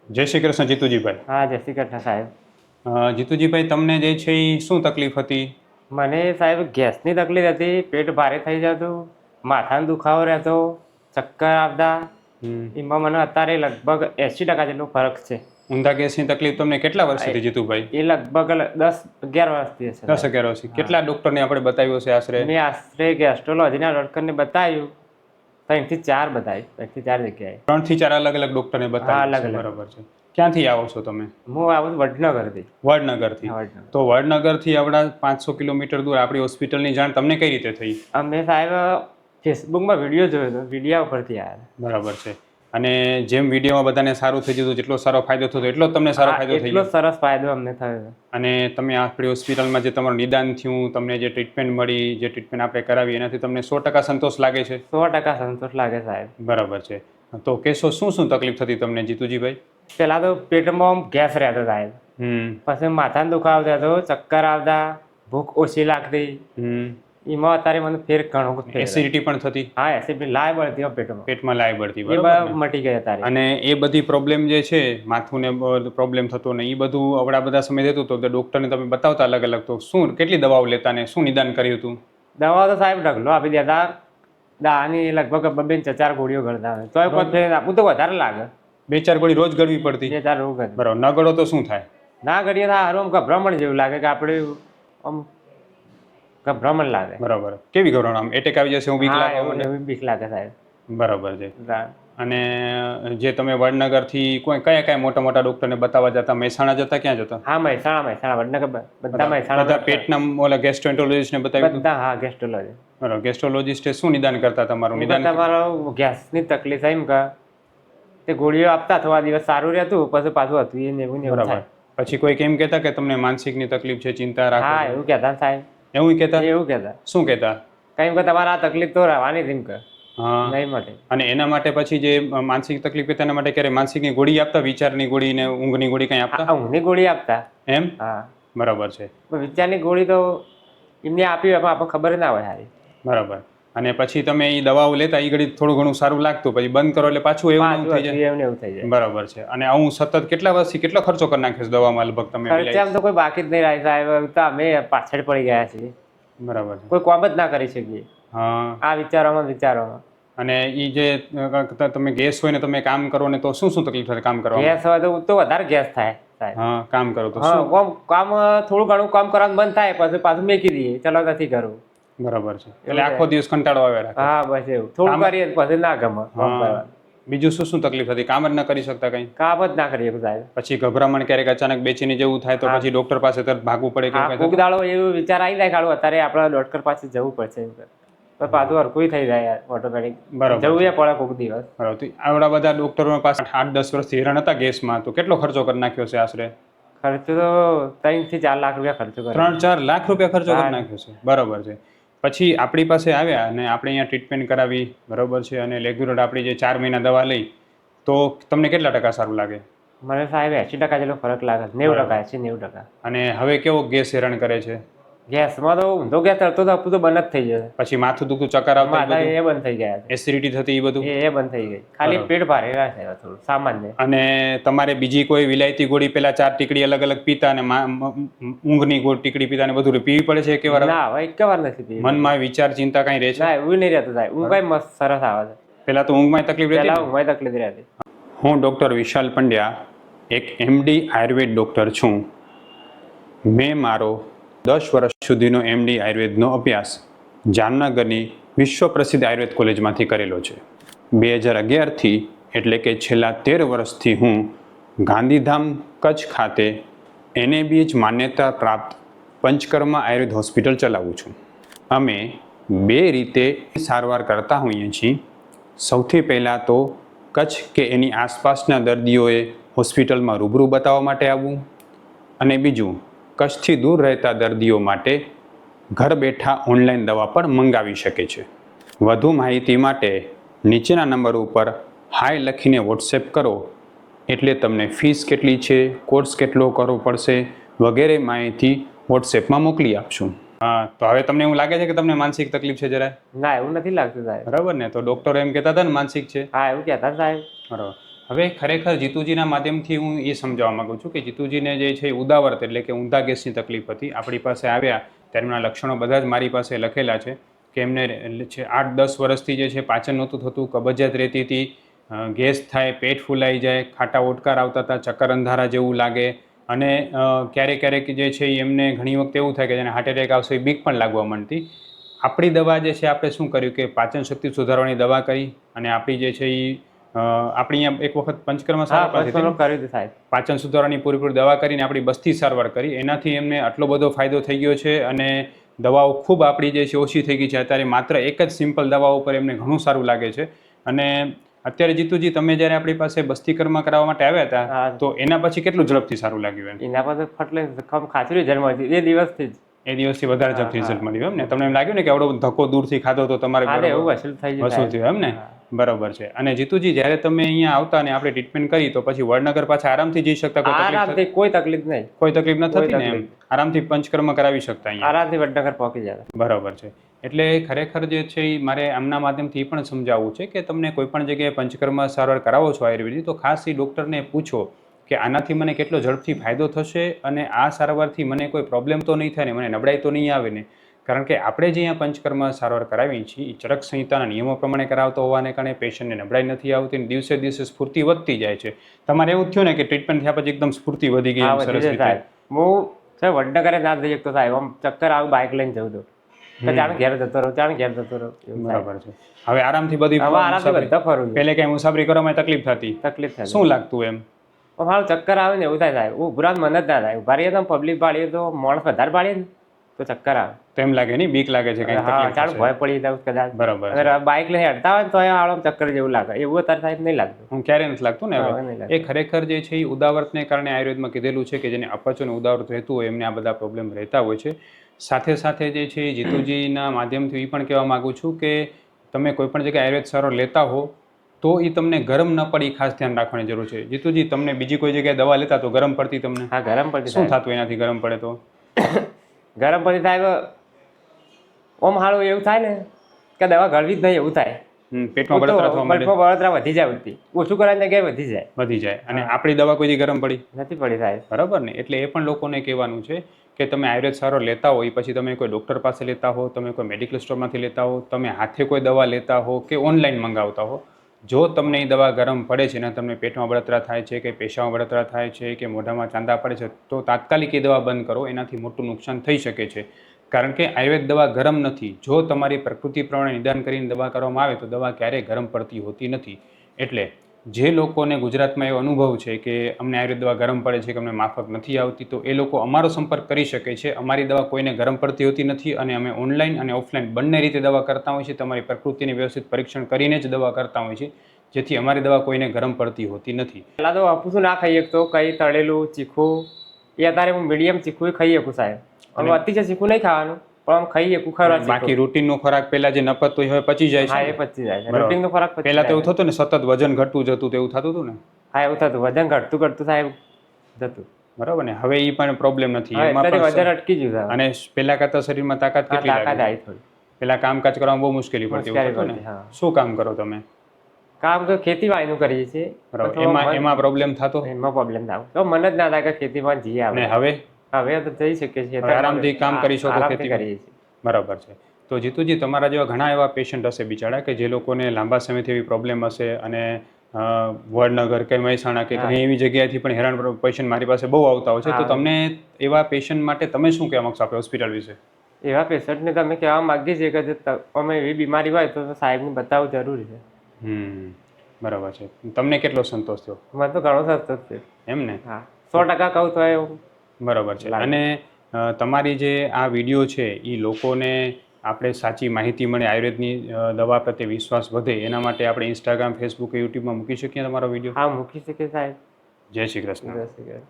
જય શ્રી કૃષ્ણ જીતુજીભાઈ. હા, જય શ્રી કૃષ્ણ સાહેબ. જીતુજીભાઈ, તમને જે છે એ શું તકલીફ હતી? મને સાહેબ ગેસની તકલીફ હતી, પેટ ભારે થઈ જતું, માથાનો દુખાવો રહેતો, ચક્કર આવતા. એમાં મને અત્યારે લગભગ 80% જેટલો ફરક છે. ઊંધા ગેસની તકલીફ તમને કેટલા વર્ષથી જીતુભાઈ? એ લગભગ 10-11 વર્ષથી છે. 10-11 વર્ષથી. કેટલા ડોક્ટરને આપણે બતાવ્યું છે આશરે? મેં આશરે ગેસ્ટ્રોલોજીના ડોક્ટરને બતાવ્યું, 3-4 બતાવ્યું, 3-4 જગ્યાએ. 3-4 અલગ અલગ ડોક્ટરને બતાવ્યું છે. અલગ. બરાબર છે. ક્યાંથી આવો છો તમે? હું આવું વડનગરથી. વડનગરથી. તો વડનગરથી આપણા 500 કિલોમીટર દૂર આપણી હોસ્પિટલની જાણ તમને કઈ રીતે થઈ? અમે સાહેબ ફેસબુકમાં વિડીયો જોયો હતો, વિડીયો ઉપરથી આવ્યા. બરાબર છે. અને જેમ વિડીયોમાં બધાને સારું થઈ જતું, જેટલો સારો ફાયદો થતો એટલો જ તમને સારો ફાયદો થઈ એટલો ગયો? સરસ ફાયદો અમને થયો. અને તમે આપણી હોસ્પિટલમાં જે તમારું નિદાન થયું, તમને જે ટ્રીટમેન્ટ મળી, જે ટ્રીટમેન્ટ આપણે કરાવી, એનાથી તમને 100% સંતોષ લાગે છે? 100% સંતોષ લાગે સાહેબ. બરાબર છે. તો કેશો શું તકલીફ થતી તમને જીતુજીભાઈ? પેલા તો પેટમાં ગેસ રહેતો સાહેબ, પછી માથાનો દુખાવો થતો, ચક્કર આવતા, ભૂખ ઓછી લાગતી. એમાં અત્યારે મને ફેર ઘણો એસિડિટી પણ થતી? હા, એસિડિટી લાય બળતી પેટમાં લાય બળતી. એ બરાબર. મટી ગઈ અત્યારે. અને એ બધી પ્રોબ્લેમ જે છે, માથું ને પ્રોબ્લેમ થતો ને એ બધું આવડા બધા સમય દેતું તો ડોક્ટરને તમે બતાવતા અલગ અલગ, તો શું કેટલી દવાઓ લેતા ને શું નિદાન કર્યું હતું? દવા તો સાહેબ ઢગલો આપી દેતા, દાની લગભગ 2-4 ગોળીઓ ગળતા હોય, તોય કોઈ ફેર આપું તો વધારે લાગે. 2-4 ગોળી રોજ ગળવી પડતી? 2-4 રોગ જ. બરાબર. ન ગળો તો શું થાય? ના ગળીએ તો હારું આમ ગભરામણ જેવું લાગે કે આપણે આમ ગભરામણ લાગે. બરાબર. કેવી ગભરામણ? આમ એટેક આવી જશે એવું બીક લાગે? એવું બીક લાગે સાહેબ. બરાબર છે. અને જે તમે વડનગરથી કયા મોટા મોટા ડોક્ટરને બતાવવા જતા? મહેસાણા જતા? ક્યાં જતા? હા, મહેસાણા વડનગર બધા મહેસાણા. બધા પેટના ઓલા ગેસ્ટ્રોએન્ટરોલોજીસ્ટને બતાવ્યું? બધા. હા, ગેસ્ટ્રોલોજી. બરાબર. ગેસ્ટ્રોલોજીસ્ટે શું નિદાન કરતા તમારું? નિદાન તમારો ગેસની તકલીફ એમ કે તે ગોળીઓ આપતા, થોડા દિવસ સારું રહેતું, પછી પાછું હતું એવું ને એવું થાય. પછી કોઈ કેમ કહેતા કે તમને માનસિકની તકલીફ છે, ચિંતા રાખો? હા, એવું કહેતા સાહેબ. એવું કહેતા? એવું કહેતા. શું કહેતા? કઈ કે તમારે આ તકલીફ તો રહેવાની જ એમ કે. હા. નહીં માટે. અને એના માટે પછી જે માનસિક તકલીફ હતી એના માટે ક્યારે માનસિકની ગોળી આપતા? વિચારની ગોળી ને ઊંઘની ગોળી કઈ આપતા? ઊંઘની ગોળી આપતા. એમ? હા. બરાબર છે. વિચારની ગોળી તો એમને આપી, આપણને ખબર ના હોય સારી. બરાબર. અને પછી તમે એ દવાઓ લેતા એ ઘડી થોડું ઘણું સારું લાગતું, પછી બંધ કરો એટલે પાછું એવું થઈ જાય? બરાબર છે. અને આવું સતત કેટલા વર્ષથી કેટલો ખર્ચો કરી નાખ્યો છે દવામાં લગભગ તમે? ખર્ચામાં તો કોઈ બાકી જ નહીં રહી સાહેબ, તો અમે પાછળ પડી ગયા છીએ. બરાબર છે. કોઈ કામ જ ના કરી શકીએ. હા. આ વિચારોમાં. અને એ જે તમે ગેસ હોય ને તમે કામ કરો ને તો શું તકલીફ થાય કામ કરવા? ગેસ હોય તો વધારે ગેસ થાય સાહેબ. હા, કામ કરો તો કામ થોડું ઘણું કામ કરવાનું બંધ થાય, પછી પાછું મેકી દઈએ, ચલો નથી કરવું. બરાબર છે. એટલે આખો દિવસ કંટાળો આવે? હા, બસ એવું. થોડું કરીએ પછી ના ગમે. બીજું શું તકલીફ હતી? કામ જ ના કરી શકતા? કઈ કામ જ ના કરીએ સાહેબ. પછી ગભરામણ, ક્યારેક અચાનક બેચેની જેવું થાય તો પછી ડોક્ટર પાસે તરત ભાગવું પડે? કોક દાડો એવું વિચાર આવી જાય કાઢું અત્યારે આપણે ડોક્ટર પાસે જવું પડશે, પાછું હરકું થઈ જાય ઓટોમેટિક. જવું એ પડે કોક દિવસ. બરાબર. આવડા બધા ડોક્ટરો પાસે 8-10 વર્ષથી હેરાન હતા ગેસમાં, તો કેટલો ખર્ચો કરી નાખ્યો છે આશરે? ખર્ચો તો 3-4 લાખ રૂપિયા ખર્ચો કર્યો. 3-4 લાખ રૂપિયા ખર્ચો કરી નાખ્યો છે? બરાબર છે. પછી આપણી પાસે આવ્યા અને આપણે અહીંયા ટ્રીટમેન્ટ કરાવી, બરાબર છે, અને રેગ્યુલર આપણી જે 4 મહિના દવા લઈ, તો તમને કેટલા ટકા સારું લાગે? મને સાહેબ 80% જેટલો ફરક લાગે. 90%, 80-90%. અને હવે કેવો ગેસ હેરાન કરે છે? ગેસમાં તો ઊંધો ગેસ તરતો તો આપણું તો બંધ જ થઈ જશે. પછી માથું દુખતું, ચક્કર આવતા એ બંધ થઈ ગયા. એસિડિટી થતી એ બધું એ બંધ થઈ ગઈ. ખાલી પેટ ભારે રહે છે થોડું સામાન્ય. અને તમારે બીજી કોઈ વિલાયતી ગોળી પેલા 4 ટીકડી અલગ અલગ પીતા અને ઊંઘની ટીકડી પીતા ને બધું પીવી પડે છે? એકવાર? ના, હવે એકવાર નથી પીવી. મનમાં વિચાર, ચિંતા કઈ રહે છે? ના, એવું નહીં રહેતું સાહેબ. ઊંઘ કઈ મસ્ત સરસ આવે છે. પેલા તો ઊંઘમાં તકલીફ રહેતી? ઊંઘમાં તકલીફ રહેતી. હું ડૉક્ટર વિશાલ પંડ્યા, એક MD આયુર્વેદ ડૉક્ટર છું. મેં મારો 10 વર્ષ સુધીનો MD આયુર્વેદનો અભ્યાસ જામનગરની વિશ્વ પ્રસિદ્ધ આયુર્વેદ કોલેજમાંથી કરેલો છે. 2011થી એટલે કે છેલ્લા 13 વર્ષથી હું ગાંધીધામ કચ્છ ખાતે NABH માન્યતા પ્રાપ્ત પંચકર્મા આયુર્વેદ હોસ્પિટલ ચલાવું છું. અમે 2 રીતે સારવાર કરતા હોઈએ છીએ. સૌથી પહેલાં તો કચ્છ કે એની આસપાસના દર્દીઓએ હોસ્પિટલમાં રૂબરૂ બતાવવા માટે આવવું, અને બીજું કચ્છથી દૂર રહેતા દર્દીઓ માટે ઘર બેઠા ઓનલાઈન દવા પણ મંગાવી શકે છે. વધુ માહિતી માટે નીચેના નંબર ઉપર હાય લખીને વોટ્સએપ કરો, એટલે તમને ફીસ કેટલી છે, કોર્સ કેટલો કરવો પડશે વગેરે માહિતી વોટ્સએપમાં મોકલી આપશું. હા, તો હવે તમને એવું લાગે છે કે તમને માનસિક તકલીફ છે જરા? ના, એવું નથી લાગતું સાહેબ. બરાબર ને? તો ડૉક્ટરો એમ કહેતા હતા ને માનસિક છે? હા, એવું કહેતા સાહેબ. બરાબર. હવે ખરેખર જીતુજીના માધ્યમથી હું એ સમજાવવા માગું છું કે જીતુજીને જે છે એ ઉદાવર્ત એટલે કે ઊંધા ગેસની તકલીફ હતી. આપણી પાસે આવ્યા ત્યારે એમના લક્ષણો બધા જ મારી પાસે લખેલા છે કે એમને છે 8-10 વર્ષથી જે છે પાચન નહોતું થતું, કબજિયાત રહેતી હતી, ગેસ થાય, પેટ ફૂલાઈ જાય, ખાટા ઓડકાર આવતા હતા, ચક્કર અંધારા જેવું લાગે અને ક્યારેક ક્યારેક જે છે એ એમને ઘણી વખત એવું થાય કે જેને હાર્ટ એટેક આવશે એ બીક પણ લાગવા માંડતી. આપણી દવા જે છે આપણે શું કર્યું કે પાચન શક્તિ સુધારવાની દવા કરી અને આપણી જે છે એ આપણી અહીંયા એક વખત પંચકર્મ સારવાર પાસેથી કર્યું હતું સાહેબ. પાચન સુધારવાની પૂરેપૂરી દવા કરીને આપણી બસ્તી સારવાર કરી. એનાથી એમને આટલો બધો ફાયદો થઈ ગયો છે અને દવાઓ ખૂબ આપણી જે છે ઓછી થઈ ગઈ છે. અત્યારે માત્ર એક જ સિમ્પલ દવા ઉપર એમને ઘણું સારું લાગે છે. અને અત્યારે જીતુજી તમે જ્યારે આપણી પાસે બસ્તીકર્મ કરાવવા માટે આવ્યા હતા હા. તો એના પછી કેટલું ઝડપથી સારું લાગ્યું એમ? એના પર ફટલે ખાસી રિઝલ્ટ મળ્યું એ દિવસથી જ. એ દિવસથી વધારે ઝડપથી રિઝલ્ટ મળ્યું એમ ને? તમને એમ લાગ્યું ને કે આવડો ધક્કો દૂરથી ખાધો તો તમારે હા, બરોબર એવું વસૂલ થઈ ગયું વસૂલ સાહેબ. થયું એમ ને? બરોબર છે. અને જીતુજી જ્યારે તમે અહીંયા આવતા અને આપણે ટ્રીટમેન્ટ કરી તો પછી વડનગર પાછા આરામથી જઈ શકતા? કોઈ તકલીફ આરામથી કોઈ તકલીફ નહીં. કોઈ તકલીફ ન કોઈ થતી ને એમ? તકલીફ. આરામથી પંચકર્મ કરાવી શકતા અહીંયા? આરામથી વડનગર પહોંચી જતા. બરાબર છે. એટલે ખરેખર જે છે એ મારે આમના માધ્યમથી એ પણ સમજાવવું છે કે તમને કોઈ પણ જગ્યાએ પંચકર્મ સારવાર કરાવો છો આયુર્વેદિક તો ખાસ એ ડૉક્ટરને પૂછો કે આનાથી મને કેટલો ઝડપથી ફાયદો થશે અને આ સારવારથી મને કોઈ પ્રોબ્લેમ તો નહીં થાય ને, મને નબળાઈ તો નહીં આવે ને. કારણ કે આપણે જે અહીંયા પંચકર્મ સારવાર કરાવીએ છીએ એ ચરક સંહિતાના નિયમો પ્રમાણે કરાવતો હોવાને કારણે પેશન્ટને નબળાઈ નથી આવતી અને દિવસે દિવસે સ્ફૂર્તિ વધતી જાય છે. તમારે એવું થયું ને કે ટ્રીટમેન્ટ થયા પછી એકદમ સ્ફૂર્તિ વધી ગઈ? હા, એમ વધી સરસ જાય રીતે? સાહેબ. હું સાહેબ વડનગરે ના જઈ શકતો સાહેબ. આમ ચક્કર આવું બાઇક લઈને જવું તો જાણે ઘેર જતો રહું, જાણે ઘેર જતો રહું એવું સાહેબ. બરાબર છે. હવે આરામથી બધી હવે આરામથી બધા ફરું છું. પહેલે કઈ મુસાફરી કરવામાં તકલીફ થતી? તકલીફ થાય. શું લાગતું એમ? મારું ચક્કર આવે ને એવું થાય સાહેબ. હું ઉભરાત મન જ ના થાય. ઉભા રહીએ તો પબ્લિક પાડીએ તો માણસ વધારે પાડીએ ને તો ચક્કર આવે. તો એમ લાગે નહીં? બીક લાગે છે કઈ હા, તકલીફ જાણે થશે? ભય પડી જાય કદાચ. બરાબર છે. અગર બાઇક લઈને હેડતા હોય ને તો આળો ચક્કર જેવું લાગે. એવું અત્યારે સાહેબ નહીં લાગતું. હું ક્યારે નથી લાગતું ને હા, હવે? નહીં લાગતું. એ ખરેખર જે છે એ ઉદાવર્તને કારણે આયુર્વેદમાં કીધેલું છે કે જેને અપચો અને ઉદાવર્ત રહેતું હોય એમને આ બધા પ્રોબ્લેમ રહેતા હોય છે. સાથે સાથે જે છે એ જીતુજીના માધ્યમથી એ પણ કહેવા માગું છું કે તમે કોઈ પણ જગ્યાએ આયુર્વેદ સારવાર લેતા હો તો એ તમને ગરમ ન પડે એ ખાસ ધ્યાન રાખવાની જરૂર છે. જીતુજી તમને બીજી કોઈ જગ્યાએ દવા લેતા તો ગરમ પડતી તમને? હા, ગરમ પડતી શું સાહેબ. થતું એનાથી ગરમ પડે તો? ગરમ પડતી સાહેબ ઓમ હારું એવું થાય ને કે દવા ગળવી જ નહીં એવું થાય. પેટમાં બળતરા થવા માંડે? પેટમાં બળતરા વધી જાય ઉલટી. ઓછું કરવાની જગ્યાએ વધી જાય. વધી જાય. અને આપણી દવા કોઈ દી ગરમ પડી નથી પડી સાહેબ. બરાબર ને? એટલે એ પણ લોકોને કહેવાનું છે કે તમે આયુર્વેદ સારવાર લેતા હો એ પછી તમે કોઈ ડૉક્ટર પાસે લેતા હો, તમે કોઈ મેડિકલ સ્ટોરમાંથી લેતા હો, તમે હાથે કોઈ દવા લેતા હો કે ઓનલાઈન મંગાવતા હો, જો તમને એ દવા ગરમ પડે છે ને તમને પેટમાં બળતરા થાય છે કે પેશામાં બળતરા થાય છે કે મોઢામાં ચાંદા પડે છે તો તાત્કાલિક એ દવા બંધ કરો. એનાથી મોટું નુકસાન થઈ શકે છે. કારણ કે આયુર્વેદ દવા ગરમ નથી. જો તમારી પ્રકૃતિ પ્રમાણે નિદાન કરીને દવા કરવામાં આવે તો દવા ક્યારેય ગરમ પડતી હોતી નથી. એટલે જે લોકોને ગુજરાતમાં એવો અનુભવ છે કે અમને આયુર્વેદ દવા ગરમ પડે છે કે અમને માફક નથી આવતી તો એ લોકો અમારો સંપર્ક કરી શકે છે. અમારી દવા કોઈને ગરમ પડતી હોતી નથી અને અમે ઓનલાઈન અને ઓફલાઈન બંને રીતે દવા કરતા હોઈએ છીએ. તમારી પ્રકૃતિની વ્યવસ્થિત પરીક્ષણ કરીને જ દવા કરતા હોઈએ છીએ જેથી અમારી દવા કોઈને ગરમ પડતી હોતી નથી. પહેલાં તો અપૂસું ના ખાઈ શકતો. કંઈ તળેલું ચીખું એ અત્યારે હું મીડિયમ ચીખું ખાઈ શકું સાહેબ. હવે અતિશય ચીખું નહીં ખાવાનું પણ આમ ખાઈ શકું ખરા. બાકી રૂટીનનો ખોરાક પહેલા જે નપત હોય હવે પચી જાય હા, છે એ પચી જાય છે. બરાબર. રૂટીનનો ખોરાક પચી પહેલા તો એવું જાય. થતું ને સતત વજન ઘટતું જતું તેવું થતું હતું ને? હા, એવું થતું. વજન ઘટતું ઘટતું સાહેબ જતું. બરાબર ને? હવે એ પણ પ્રોબ્લેમ નથી. હા, એમાં એટલે પણ વજન અટકી ગયું સાહેબ. અને પહેલા કરતા શરીરમાં તાકાત હા, કેટલી તાકાત લાગે? આવી થોડી. પહેલા કામકાજ કરવામાં બહુ મુશ્કેલી પડતી એવું મુશ્કેલી થતું પડતી, ને? હા. શું કામ કરો તમે? કામ તો ખેતીવાડીનું કરીએ છીએ. બરાબર. તો એમાં મન- એમાં પ્રોબ્લેમ થતો? એમાં પ્રોબ્લેમ ના આવે. તો મને જ ના થાય કે ખેતીમાં જઈએ ને આપણે. હવે હવે તો જઈ શકીએ છીએ. હવે આરામથી કામ કરી શકો આરામથી ખેતીમાં? કરીએ છીએ. બરાબર છે. તો જીતુજી તમારા જેવા ઘણા એવા પેશન્ટ હશે બિચારા કે જે લોકોને લાંબા સમયથી એવી પ્રોબ્લેમ હશે અને વડનગર કે મહેસાણા કે ઘણી એવી જગ્યાએથી પણ હેરાન પેશન્ટ મારી પાસે બહુ આવતા હોય છે. તો તમને એવા પેશન્ટ માટે તમે શું કહેવા માંગશો આપણે હોસ્પિટલ વિશે? એવા પેશન્ટને તમે કહેવા માંગીએ છીએ કે જો અમે એવી બીમારી હોય તો સાહેબને બતાવવું જરૂરી છે. બરાબર છે. તમને કેટલો સંતોષ થયો? મને તો ઘણો સંતોષ છે. એમ ને? હા, 100% કહું તો એવું. બરાબર છે. અને તમારી જે આ વિડીયો છે એ લોકોને આપણે સાચી માહિતી મળે, આયુર્વેદની દવા પ્રત્યે વિશ્વાસ વધે એના માટે આપણે ઇન્સ્ટાગ્રામ, ફેસબુક, યુટ્યુબમાં મૂકી શકીએ તમારો વિડીયો? હા, મૂકી શકીએ સાહેબ. જય શ્રી કૃષ્ણ. જય શ્રી કૃષ્ણ.